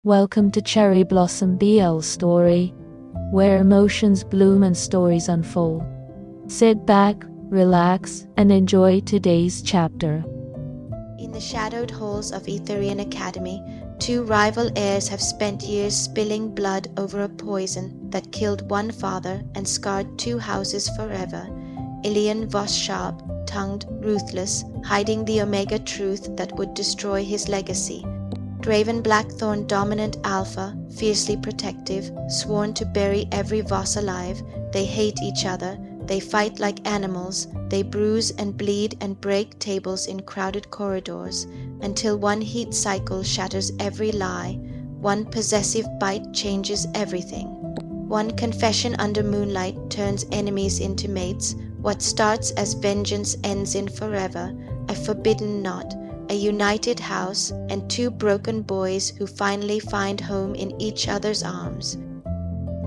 Welcome to Cherry Blossom BL Story, where emotions bloom and stories unfold. Sit back, relax, and enjoy today's chapter. In the shadowed halls of Aetherion Academy, two rival heirs have spent years spilling blood over a poison that killed one father and scarred two houses forever. Elian Voss, sharp-tongued, ruthless, hiding the Omega truth that would destroy his legacy. Draven Blackthorne, dominant alpha, fiercely protective, sworn to bury every Voss alive. They hate each other, they fight like animals, they bruise and bleed and break tables in crowded corridors, until one heat cycle shatters every lie, one possessive bite changes everything. One confession under moonlight turns enemies into mates. What starts as vengeance ends in forever, a forbidden knot, a united house, and two broken boys who finally find home in each other's arms.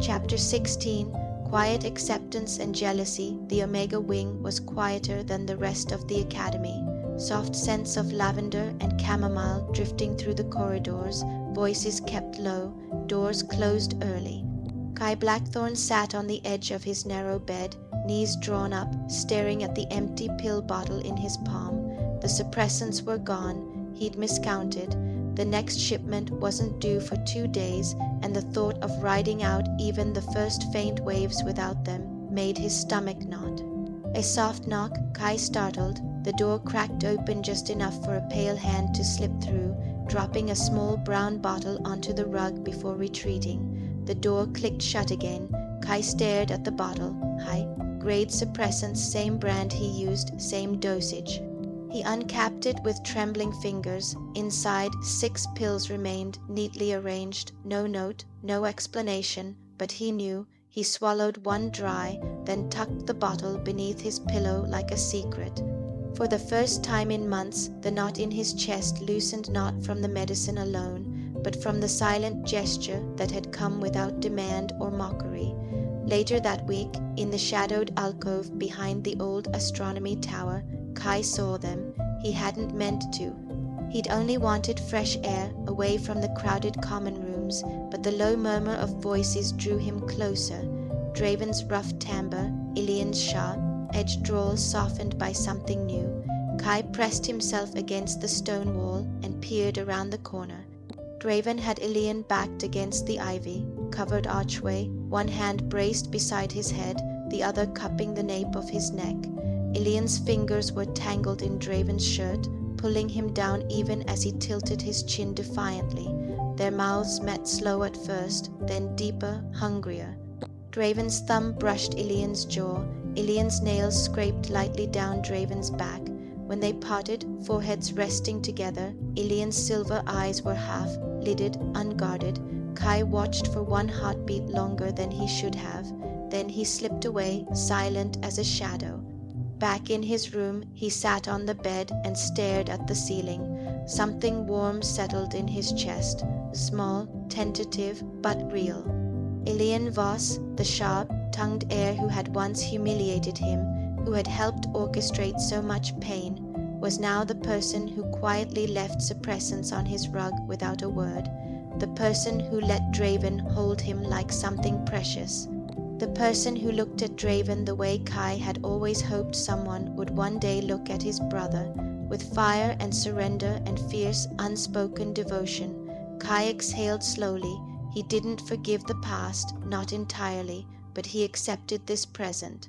Chapter 16. Quiet acceptance and jealousy. The Omega wing was quieter than the rest of the academy. Soft scents of lavender and chamomile drifting through the corridors, voices kept low, doors closed early. Kai Blackthorne sat on the edge of his narrow bed, knees drawn up, staring at the empty pill bottle in his palm. The suppressants were gone. He'd miscounted. The next shipment wasn't due for 2 days, and the thought of riding out even the first faint waves without them made his stomach knot. A soft knock. Kai startled. The door cracked open just enough for a pale hand to slip through, dropping a small brown bottle onto the rug before retreating. The door clicked shut again. Kai stared at the bottle. High-grade suppressants, same brand he used, same dosage. He uncapped it with trembling fingers. Inside, 6 pills remained, neatly arranged. No note, no explanation, but he knew. He swallowed one dry, then tucked the bottle beneath his pillow like a secret. For the first time in months, the knot in his chest loosened not from the medicine alone, but from the silent gesture that had come without demand or mockery. Later that week, in the shadowed alcove behind the old astronomy tower, Kai saw them. He hadn't meant to. He'd only wanted fresh air, away from the crowded common rooms, but the low murmur of voices drew him closer. Draven's rough timbre, Elian's sharp, edged drawls softened by something new. Kai pressed himself against the stone wall and peered around the corner. Draven had Elian backed against the ivy-covered archway, one hand braced beside his head, the other cupping the nape of his neck. Elian's fingers were tangled in Draven's shirt, pulling him down even as he tilted his chin defiantly. Their mouths met slow at first, then deeper, hungrier. Draven's thumb brushed Elian's jaw. Elian's nails scraped lightly down Draven's back. When they parted, foreheads resting together, Elian's silver eyes were half-lidded, unguarded. Kai watched for one heartbeat longer than he should have. Then he slipped away, silent as a shadow. Back in his room, he sat on the bed and stared at the ceiling. Something warm settled in his chest, small, tentative, but real. Elian Voss, the sharp-tongued heir who had once humiliated him, who had helped orchestrate so much pain, was now the person who quietly left suppressants on his rug without a word, the person who let Draven hold him like something precious. The person who looked at Draven the way Kai had always hoped someone would one day look at his brother, with fire and surrender and fierce, unspoken devotion. Kai exhaled slowly. He didn't forgive the past, not entirely, but he accepted this present.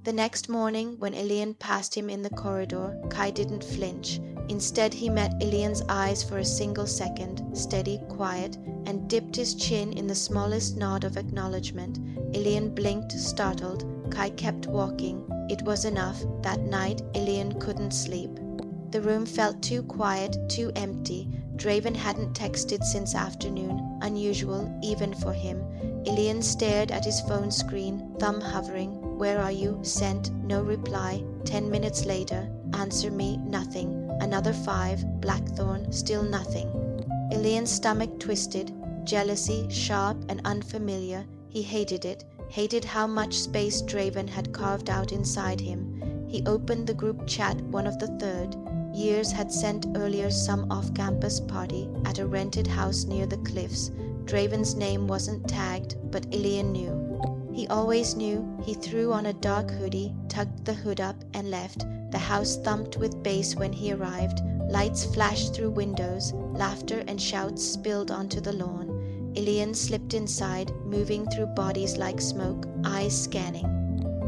The next morning, when Elian passed him in the corridor, Kai didn't flinch. Instead, he met Elian's eyes for a single second, steady, quiet, and dipped his chin in the smallest nod of acknowledgement. Elian blinked, startled. Kai kept walking. It was enough. That night, Elian couldn't sleep. The room felt too quiet, too empty. Draven hadn't texted since afternoon, unusual even for him. Elian stared at his phone screen, thumb hovering. "Where are you?" Sent, no reply. 10 minutes later, "Answer me," nothing. Another 5, Blackthorne, still nothing. Elian's stomach twisted. Jealousy, sharp and unfamiliar. He hated it, hated how much space Draven had carved out inside him. He opened the group chat, one of the third. Years had sent earlier some off-campus party at a rented house near the cliffs. Draven's name wasn't tagged, but Elian knew. He always knew. He threw on a dark hoodie, tugged the hood up, and left. The house thumped with bass when he arrived. Lights flashed through windows. Laughter and shouts spilled onto the lawn. Elian slipped inside, moving through bodies like smoke, eyes scanning.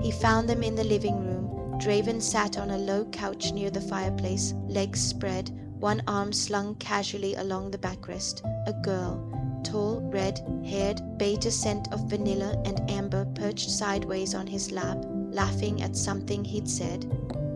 He found them in the living room. Draven sat on a low couch near the fireplace, legs spread, one arm slung casually along the backrest. A girl, tall, red-haired, beta scent of vanilla and amber, perched sideways on his lap, laughing at something he'd said.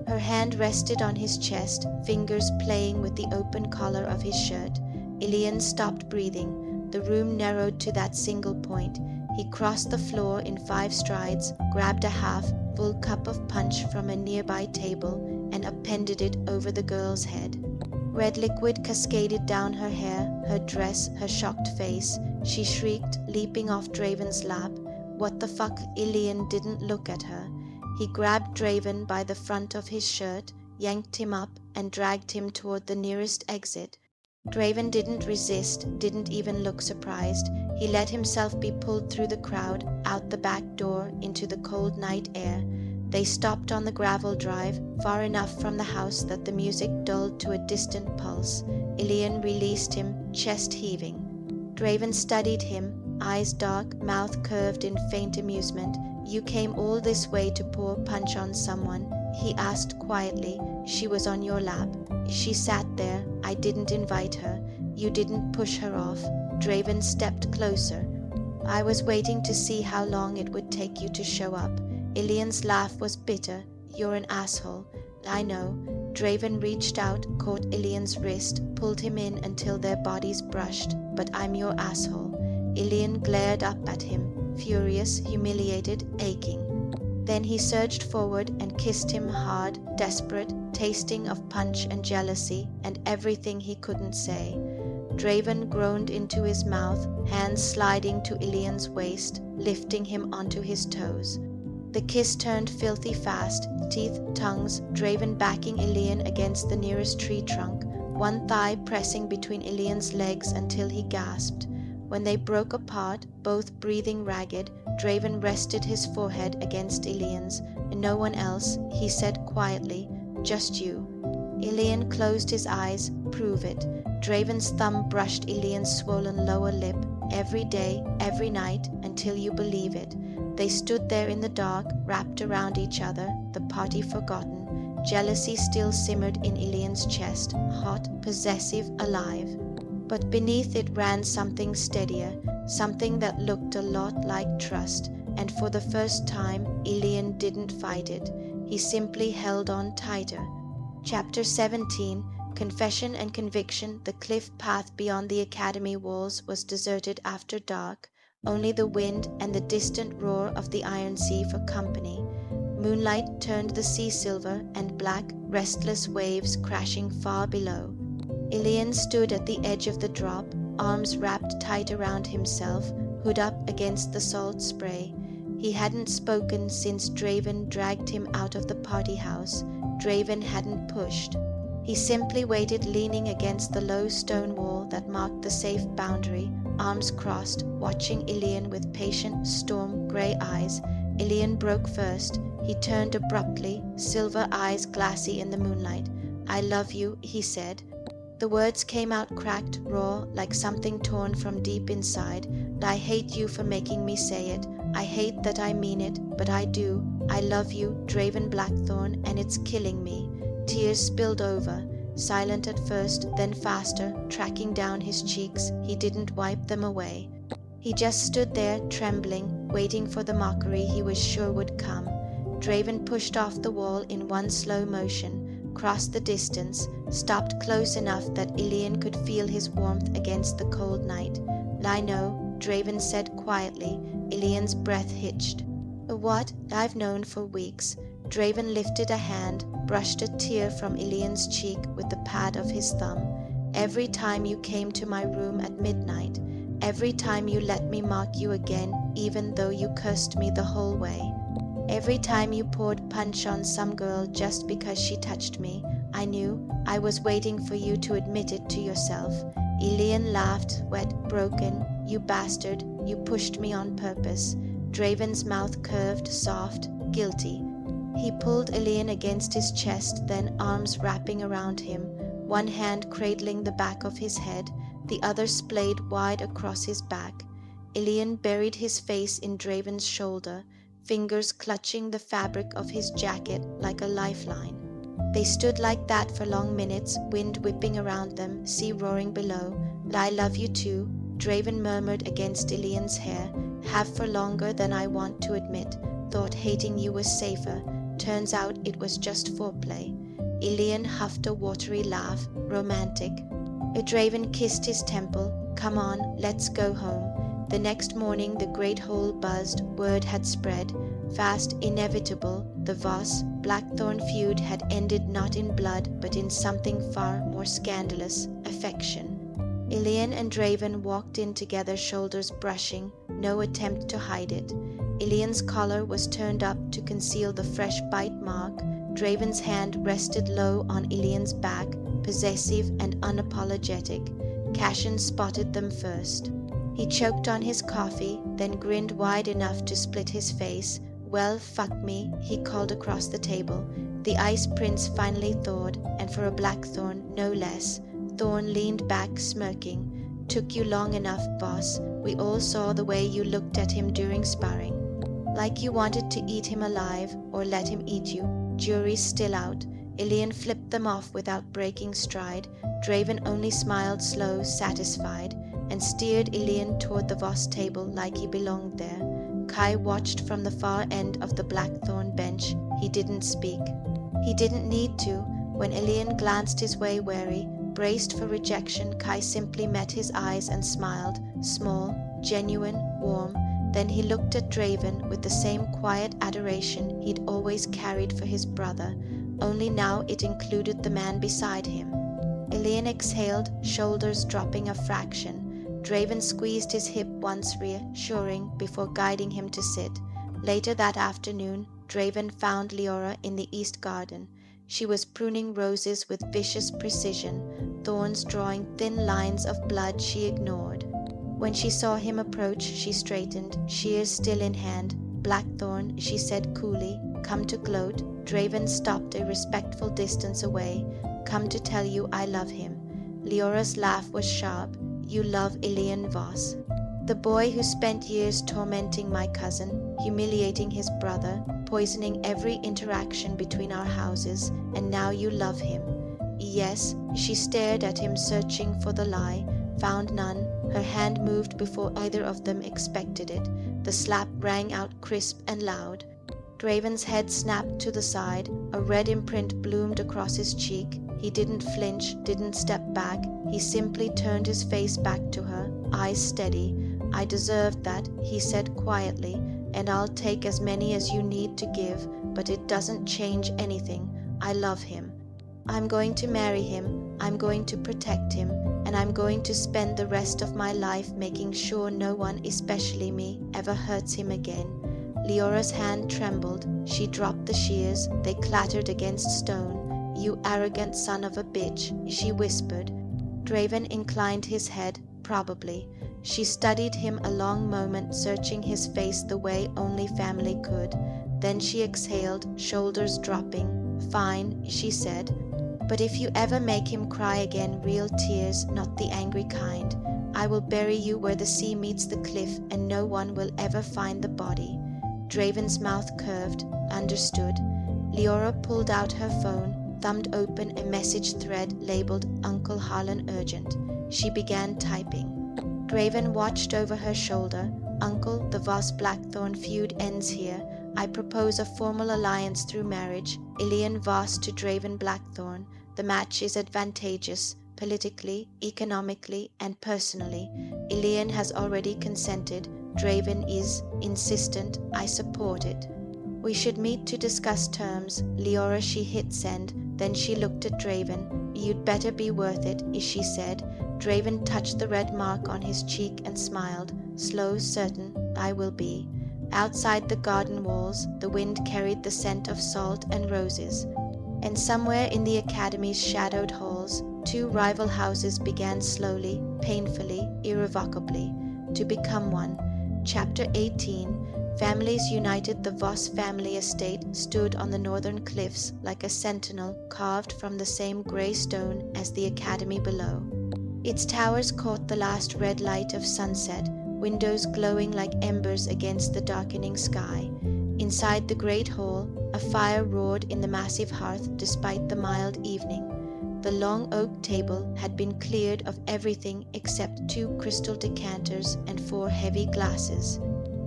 Her hand rested on his chest, fingers playing with the open collar of his shirt. Elian stopped breathing. The room narrowed to that single point. He crossed the floor in 5 strides, grabbed a half-full cup of punch from a nearby table, and appended it over the girl's head. Red liquid cascaded down her hair, her dress, her shocked face. She shrieked, leaping off Draven's lap. What the fuck? Elian didn't look at her. He grabbed Draven by the front of his shirt, yanked him up, and dragged him toward the nearest exit. Draven didn't resist, didn't even look surprised. He let himself be pulled through the crowd, out the back door, into the cold night air. They stopped on the gravel drive, far enough from the house that the music dulled to a distant pulse. Elian released him, chest heaving. Draven studied him, eyes dark, mouth curved in faint amusement. "You came all this way to pour punch on someone?" he asked quietly. "She was on your lap. She sat there. I didn't invite her. You didn't push her off." Draven stepped closer. "I was waiting to see how long it would take you to show up." Elian's laugh was bitter. "You're an asshole." "I know." Draven reached out, caught Elian's wrist, pulled him in until their bodies brushed. "But I'm your asshole." Elian glared up at him, furious, humiliated, aching. Then he surged forward and kissed him hard, desperate, tasting of punch and jealousy and everything he couldn't say. Draven groaned into his mouth, hands sliding to Elian's waist, lifting him onto his toes. The kiss turned filthy fast, teeth, tongues, Draven backing Elian against the nearest tree trunk, one thigh pressing between Elian's legs until he gasped. When they broke apart, both breathing ragged, Draven rested his forehead against Elian's. "No one else," he said quietly, "just you." Elian closed his eyes. "Prove it." Draven's thumb brushed Elian's swollen lower lip. "Every day, every night, until you believe it." They stood there in the dark, wrapped around each other, the party forgotten. Jealousy still simmered in Elian's chest, hot, possessive, alive. But beneath it ran something steadier, something that looked a lot like trust, and for the first time, Elian didn't fight it. He simply held on tighter. Chapter 17, Confession and Conviction. The cliff path beyond the academy walls was deserted after dark, only the wind and the distant roar of the iron sea for company. Moonlight turned the sea silver and black, restless waves crashing far below. Elian stood at the edge of the drop, arms wrapped tight around himself, hood up against the salt spray. He hadn't spoken since Draven dragged him out of the party house. Draven hadn't pushed. He simply waited, leaning against the low stone wall that marked the safe boundary, arms crossed, watching Elian with patient, storm-grey eyes. Elian broke first. He turned abruptly, silver eyes glassy in the moonlight. "I love you," he said. The words came out cracked, raw, like something torn from deep inside. "I hate you for making me say it. I hate that I mean it, but I do. I love you, Draven Blackthorne, and it's killing me." Tears spilled over, silent at first, then faster, tracking down his cheeks. He didn't wipe them away. He just stood there, trembling, waiting for the mockery he was sure would come. Draven pushed off the wall in one slow motion, crossed the distance, stopped close enough that Elian could feel his warmth against the cold night. "I know," Draven said quietly. Elian's breath hitched. "What?" "I've known for weeks." Draven lifted a hand, brushed a tear from Elian's cheek with the pad of his thumb. "Every time you came to my room at midnight, every time you let me mock you again, even though you cursed me the whole way, every time you poured punch on some girl just because she touched me, I knew. I was waiting for you to admit it to yourself. Elian laughed, wet, broken. You bastard, you pushed me on purpose. Draven's mouth curved, soft, guilty. He pulled Elian against his chest, then arms wrapping around him, one hand cradling the back of his head, the other splayed wide across his back. Elian buried his face in Draven's shoulder, fingers clutching the fabric of his jacket like a lifeline. They stood like that for long minutes, wind whipping around them, sea roaring below. "I love you too," Draven murmured against Elian's hair. "Have for longer than I want to admit. Thought hating you was safer. Turns out it was just foreplay." Elian huffed a watery laugh, romantic. Draven kissed his temple. "Come on, let's go home." The next morning the great hall buzzed. Word had spread. Fast, inevitable, the Voss Blackthorne feud had ended not in blood but in something far more scandalous, affection. Elian and Draven walked in together, shoulders brushing, no attempt to hide it. Elian's collar was turned up to conceal the fresh bite mark. Draven's hand rested low on Elian's back, possessive and unapologetic. Cashin spotted them first. He choked on his coffee, then grinned wide enough to split his face. "Well, fuck me," he called across the table. The Ice Prince finally thawed, and for a Blackthorne, no less. Thorn leaned back, smirking. "Took you long enough, boss. We all saw the way you looked at him during sparring. Like you wanted to eat him alive, or let him eat you. Jury's still out." Elian flipped them off without breaking stride. Draven only smiled slow, satisfied, and steered Elian toward the Voss table like he belonged there. Kai watched from the far end of the Blackthorne bench. He didn't speak. He didn't need to. When Elian glanced his way wary, braced for rejection, Kai simply met his eyes and smiled, small, genuine, warm. Then he looked at Draven with the same quiet adoration he'd always carried for his brother, only now it included the man beside him. Elian exhaled, shoulders dropping a fraction. Draven squeezed his hip once, reassuring, before guiding him to sit. Later that afternoon, Draven found Leora in the east garden. She was pruning roses with vicious precision, thorns drawing thin lines of blood she ignored. When she saw him approach, she straightened, shears still in hand. "Blackthorne," she said coolly. "Come to gloat." Draven stopped a respectful distance away. "Come to tell you I love him." Leora's laugh was sharp. "You love Elian Voss? The boy who spent years tormenting my cousin, humiliating his brother, poisoning every interaction between our houses, and now you love him?" "Yes." She stared at him, searching for the lie, found none. Her hand moved before either of them expected it. The slap rang out crisp and loud. Draven's head snapped to the side. A red imprint bloomed across his cheek. He didn't flinch, didn't step back. He simply turned his face back to her, eyes steady. "I deserved that," he said quietly, "and I'll take as many as you need to give, but it doesn't change anything. I love him. I'm going to marry him. I'm going to protect him, and I'm going to spend the rest of my life making sure no one, especially me, ever hurts him again." Leora's hand trembled. She dropped the shears. They clattered against stone. "You arrogant son of a bitch," she whispered. Draven inclined his head. "Probably." She studied him a long moment, searching his face the way only family could. Then she exhaled, shoulders dropping. "Fine," she said. "But if you ever make him cry again, real tears, not the angry kind, I will bury you where the sea meets the cliff and no one will ever find the body." Draven's mouth curved. "Understood." Leora pulled out her phone, thumbed open a message thread labeled "Uncle Harlan Urgent." She began typing. Draven watched over her shoulder. "Uncle, the Voss Blackthorne feud ends here. I propose a formal alliance through marriage. Elian Voss to Draven Blackthorne. The match is advantageous, politically, economically, and personally. Elian has already consented. Draven is insistent. I support it. We should meet to discuss terms." Leora, she hit send. Then she looked at Draven. "You'd better be worth it," she said. Draven touched the red mark on his cheek and smiled. Slow, certain. "I will be." Outside the garden walls, the wind carried the scent of salt and roses. And somewhere in the Academy's shadowed halls, two rival houses began slowly, painfully, irrevocably, to become one. Chapter 18. Families united. The Voss family estate stood on the northern cliffs like a sentinel carved from the same grey stone as the Academy below. Its towers caught the last red light of sunset, windows glowing like embers against the darkening sky. Inside the great hall, a fire roared in the massive hearth despite the mild evening. The long oak table had been cleared of everything except 2 crystal decanters and 4 heavy glasses.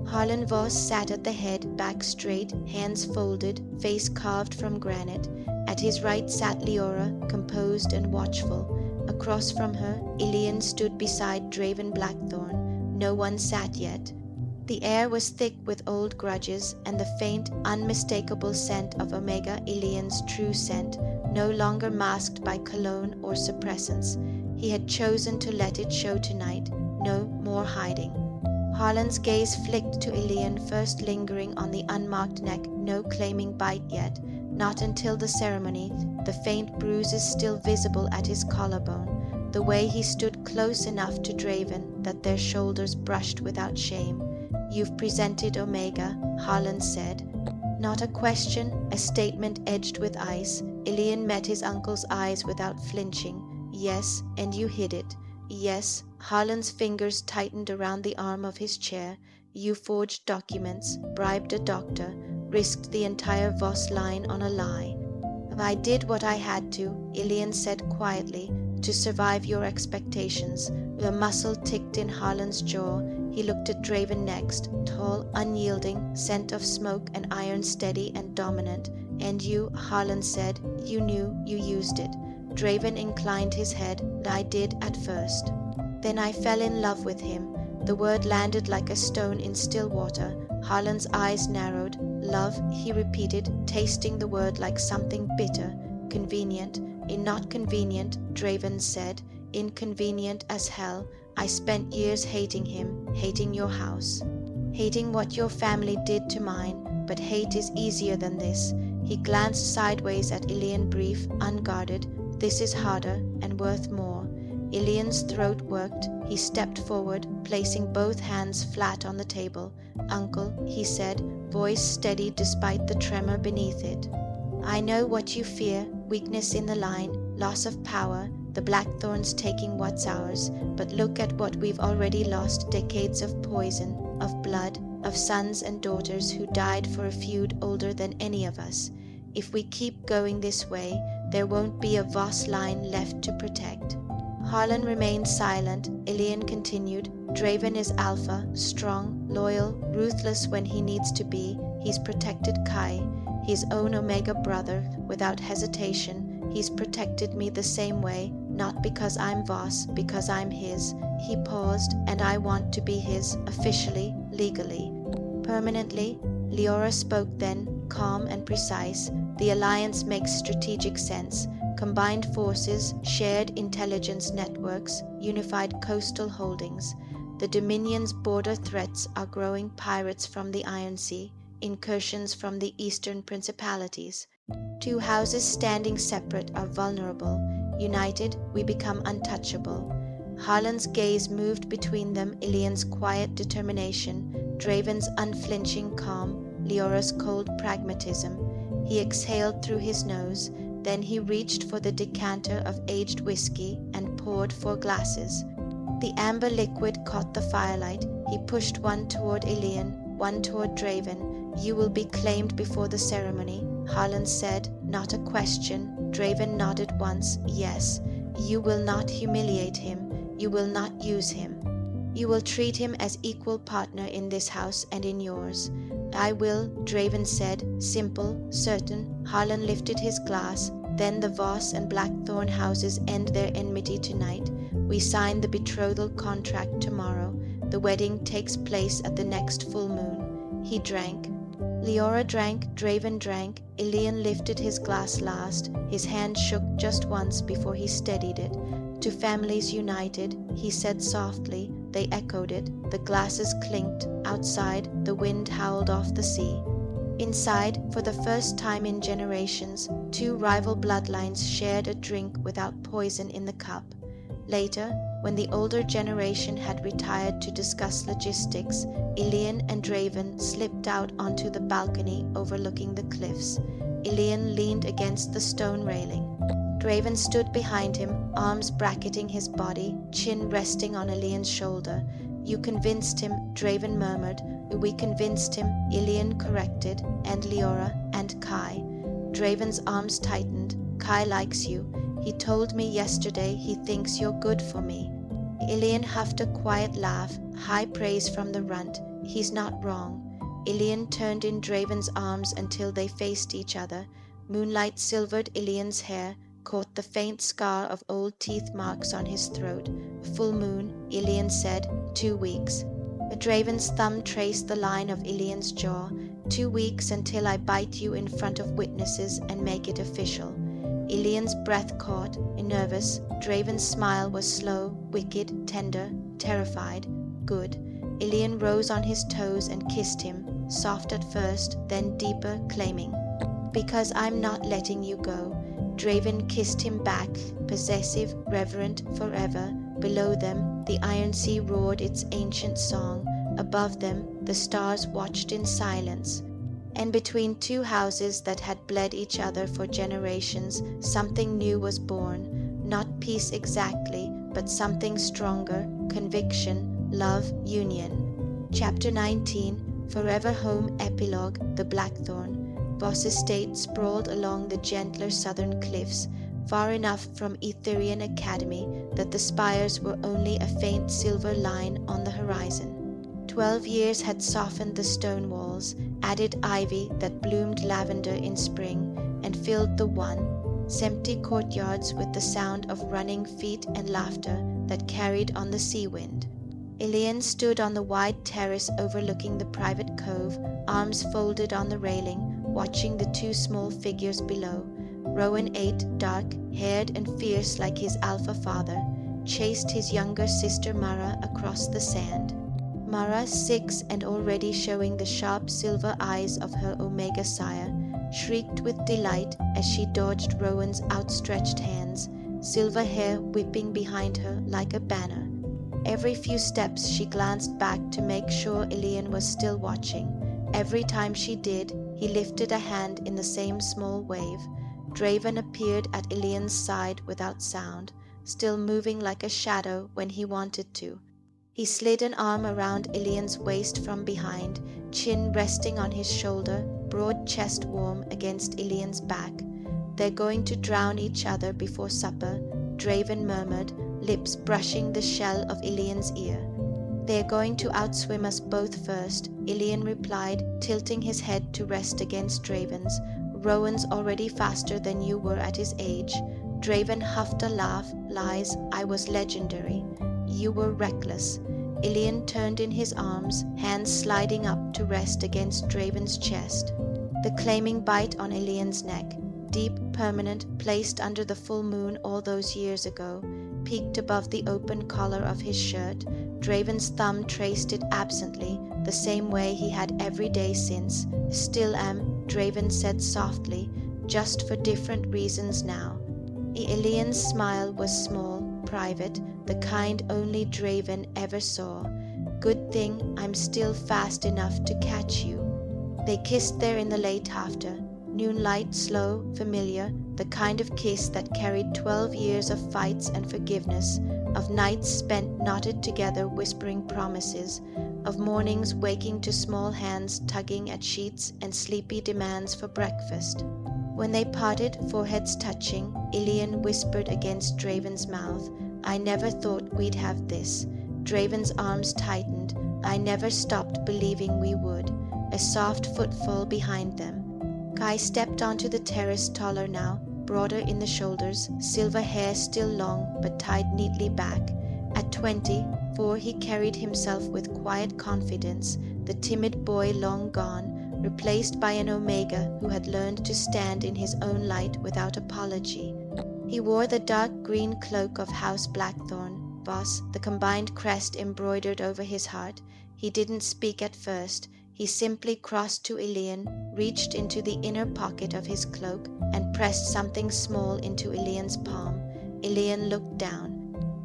Harlan Voss sat at the head, back straight, hands folded, face carved from granite. At his right sat Leora, composed and watchful. Across from her, Elian stood beside Draven Blackthorne. No one sat yet. The air was thick with old grudges and the faint, unmistakable scent of Omega Elian's true scent, no longer masked by cologne or suppressants. He had chosen to let it show tonight, no more hiding. Harlan's gaze flicked to Elian, first lingering on the unmarked neck, no claiming bite yet. Not until the ceremony, the faint bruises still visible at his collarbone, the way he stood close enough to Draven that their shoulders brushed without shame. "You've presented Omega," Harlan said. Not a question, a statement edged with ice. Elian met his uncle's eyes without flinching. "Yes, and you hid it." "Yes." Harlan's fingers tightened around the arm of his chair. "You forged documents, bribed a doctor, risked the entire Voss line on a lie." "I did what I had to," Elian said quietly, "to survive your expectations." The muscle ticked in Harlan's jaw. He looked at Draven next, tall, unyielding, scent of smoke and iron, steady and dominant. "And you," Harlan said, "you knew, you used it." Draven inclined his head. "I did at first. Then I fell in love with him." The word landed like a stone in still water. Harlan's eyes narrowed. "Love," he repeated, tasting the word like something bitter. "Convenient." "Not convenient," Draven said. "Inconvenient as hell. I spent years hating him, hating your house, hating what your family did to mine, but hate is easier than this." He glanced sideways at Elian, brief, unguarded. "This is harder and worth more." Elian's throat worked. He stepped forward, placing both hands flat on the table. "Uncle," he said, voice steady despite the tremor beneath it. "I know what you fear, weakness in the line, loss of power, the Blackthorns taking what's ours, but look at what we've already lost. Decades of poison, of blood, of sons and daughters who died for a feud older than any of us. If we keep going this way, there won't be a Voss line left to protect." Harlan remained silent. Elian continued. "Draven is alpha, strong, loyal, ruthless when he needs to be. He's protected Kai, his own Omega brother, without hesitation. He's protected me the same way, not because I'm Voss, because I'm his." He paused. "And I want to be his, officially, legally, permanently." Leora spoke then, calm and precise. "The alliance makes strategic sense. Combined forces, shared intelligence networks, unified coastal holdings. The Dominion's border threats are growing: pirates from the Iron Sea, incursions from the eastern principalities. 2 houses standing separate are vulnerable. United, we become untouchable." Harlan's gaze moved between them, Elian's quiet determination, Draven's unflinching calm, Leora's cold pragmatism. He exhaled through his nose. Then he reached for the decanter of aged whiskey and poured 4 glasses. The amber liquid caught the firelight. He pushed one toward Elian, one toward Draven. "You will be claimed before the ceremony," Harlan said. Not a question. Draven nodded once. "Yes. You will not humiliate him. You will not use him. You will treat him as equal partner in this house and in yours." "I will," Draven said, simple, certain. Harlan lifted his glass. "Then the Voss and Blackthorne houses end their enmity tonight. We sign the betrothal contract tomorrow. The wedding takes place at the next full moon." He drank. Leora drank, Draven drank. Elian lifted his glass last. His hand shook just once before he steadied it. "To families united," he said softly. They echoed it. The glasses clinked. Outside, the wind howled off the sea. Inside, for the first time in generations, two rival bloodlines shared a drink without poison in the cup. Later, when the older generation had retired to discuss logistics, Elian and Draven slipped out onto the balcony overlooking the cliffs. Elian leaned against the stone railing. Draven stood behind him, arms bracketing his body, chin resting on Elian's shoulder. "You convinced him," Draven murmured. "We convinced him," Elian corrected, "and Leora, and Kai." Draven's arms tightened. "Kai likes you. He told me yesterday he thinks you're good for me." Elian huffed a quiet laugh, high praise from the runt. "He's not wrong." Elian turned in Draven's arms until they faced each other. Moonlight silvered Elian's hair, caught the faint scar of old teeth marks on his throat. "Full moon," Elian said, 2 weeks. Draven's thumb traced the line of Elian's jaw. 2 weeks until I bite you in front of witnesses and make it official." Elian's breath caught, nervous. Draven's smile was slow, wicked, tender, terrified. "Good." Elian rose on his toes and kissed him, soft at first, then deeper, claiming. "Because I'm not letting you go." Draven kissed him back, possessive, reverent, forever. Below them, the iron sea roared its ancient song. Above them, the stars watched in silence. And between two houses that had bled each other for generations, something new was born. Not peace exactly, but something stronger, conviction, love, union. Chapter 19, Forever Home Epilogue, The Blackthorne. Voss estate sprawled along the gentler southern cliffs, far enough from Aetherion Academy that the spires were only a faint silver line on the horizon. 12 years had softened the stone walls, added ivy that bloomed lavender in spring, and filled the once empty courtyards with the sound of running feet and laughter that carried on the sea wind. Elian stood on the wide terrace overlooking the private cove, arms folded on the railing, watching the two small figures below. Rowan 8, dark-haired and fierce like his alpha father, chased his younger sister Mara across the sand. Mara, 6 and already showing the sharp silver eyes of her Omega sire, shrieked with delight as she dodged Rowan's outstretched hands, silver hair whipping behind her like a banner. Every few steps she glanced back to make sure Elian was still watching. Every time she did, he lifted a hand in the same small wave. Draven appeared at Elian's side without sound, still moving like a shadow when he wanted to. He slid an arm around Elian's waist from behind, chin resting on his shoulder, broad chest warm against Elian's back. "They're going to drown each other before supper," Draven murmured, lips brushing the shell of Elian's ear. "They're going to outswim us both first," Elian replied, tilting his head to rest against Draven's. "Rowan's already faster than you were at his age." Draven huffed a laugh. "Lies, I was legendary. You were reckless." Elian turned in his arms, hands sliding up to rest against Draven's chest. The claiming bite on Elian's neck, deep, permanent, placed under the full moon all those years ago, peeked above the open collar of his shirt. Draven's thumb traced it absently, the same way he had every day since. "Still am," Draven said softly, "just for different reasons now." Elian's smile was small, private, the kind only Draven ever saw. "Good thing I'm still fast enough to catch you." They kissed there in the late after. Moonlight, slow, familiar, the kind of kiss that carried 12 years of fights and forgiveness, of nights spent knotted together whispering promises, of mornings waking to small hands tugging at sheets and sleepy demands for breakfast. When they parted, foreheads touching, Elian whispered against Draven's mouth, "I never thought we'd have this." Draven's arms tightened. "I never stopped believing we would." A soft footfall behind them. Kai stepped onto the terrace, taller now, broader in the shoulders, silver hair still long but tied neatly back. At 24, he carried himself with quiet confidence, the timid boy long gone, replaced by an Omega who had learned to stand in his own light without apology. He wore the dark green cloak of House Blackthorne, Voss, the combined crest embroidered over his heart. He didn't speak at first. He simply crossed to Elian, reached into the inner pocket of his cloak, and pressed something small into Elian's palm. Elian looked down.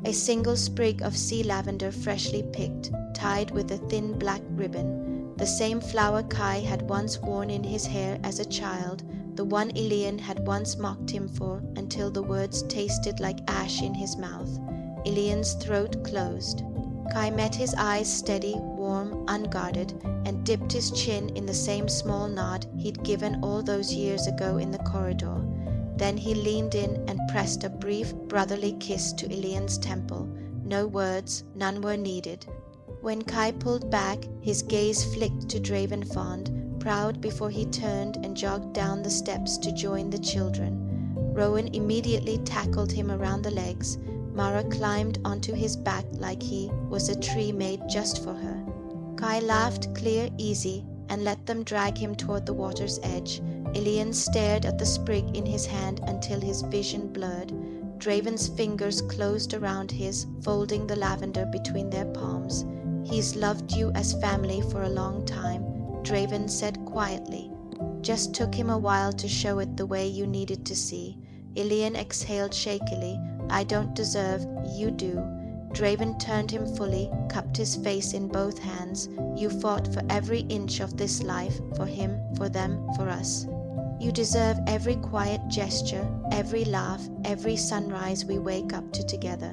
A single sprig of sea lavender freshly picked, tied with a thin black ribbon. The same flower Kai had once worn in his hair as a child, the one Elian had once mocked him for until the words tasted like ash in his mouth. Elian's throat closed. Kai met his eyes steady, warm, unguarded, and dipped his chin in the same small nod he'd given all those years ago in the corridor. Then he leaned in and pressed a brief, brotherly kiss to Elian's temple. No words, none were needed. When Kai pulled back, his gaze flicked to Draven Fond, proud before he turned and jogged down the steps to join the children. Rowan immediately tackled him around the legs. Mara climbed onto his back like he was a tree made just for her. Kai laughed clear, easy, and let them drag him toward the water's edge. Elian stared at the sprig in his hand until his vision blurred. Draven's fingers closed around his, folding the lavender between their palms. "He's loved you as family for a long time," Draven said quietly. "Just took him a while to show it the way you needed to see." Elian exhaled shakily. "I don't deserve, you do." Draven turned him fully, cupped his face in both hands. "You fought for every inch of this life, for him, for them, for us. You deserve every quiet gesture, every laugh, every sunrise we wake up to together."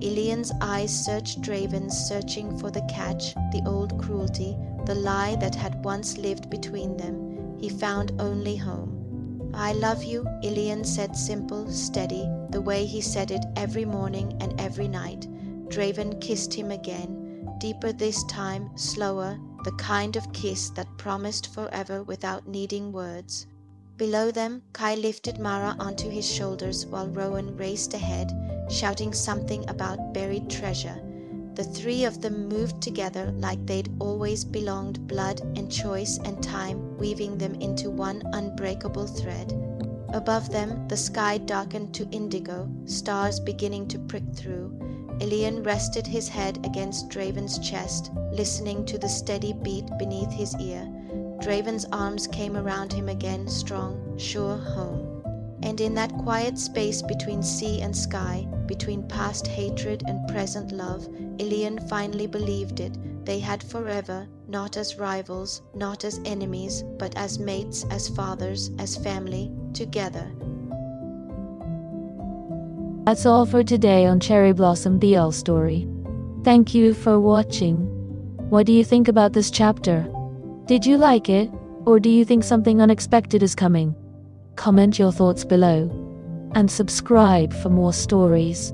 Elian's eyes searched Draven's, searching for the catch, the old cruelty, the lie that had once lived between them. He found only home. "I love you," Elian said, simple, steady, the way he said it every morning and every night. Draven kissed him again, deeper this time, slower, the kind of kiss that promised forever without needing words. Below them, Kai lifted Mara onto his shoulders while Rowan raced ahead, shouting something about buried treasure. The three of them moved together like they'd always belonged, blood and choice and time weaving them into one unbreakable thread. Above them, the sky darkened to indigo, stars beginning to prick through. Elian rested his head against Draven's chest, listening to the steady beat beneath his ear. Draven's arms came around him again, strong, sure home. And in that quiet space between sea and sky, between past hatred and present love, Elian finally believed it. They had forever, not as rivals, not as enemies, but as mates, as fathers, as family, together. That's all for today on Cherry Blossom BL Story. Thank you for watching. What do you think about this chapter? Did you like it, or do you think something unexpected is coming? Comment your thoughts below, and subscribe for more stories.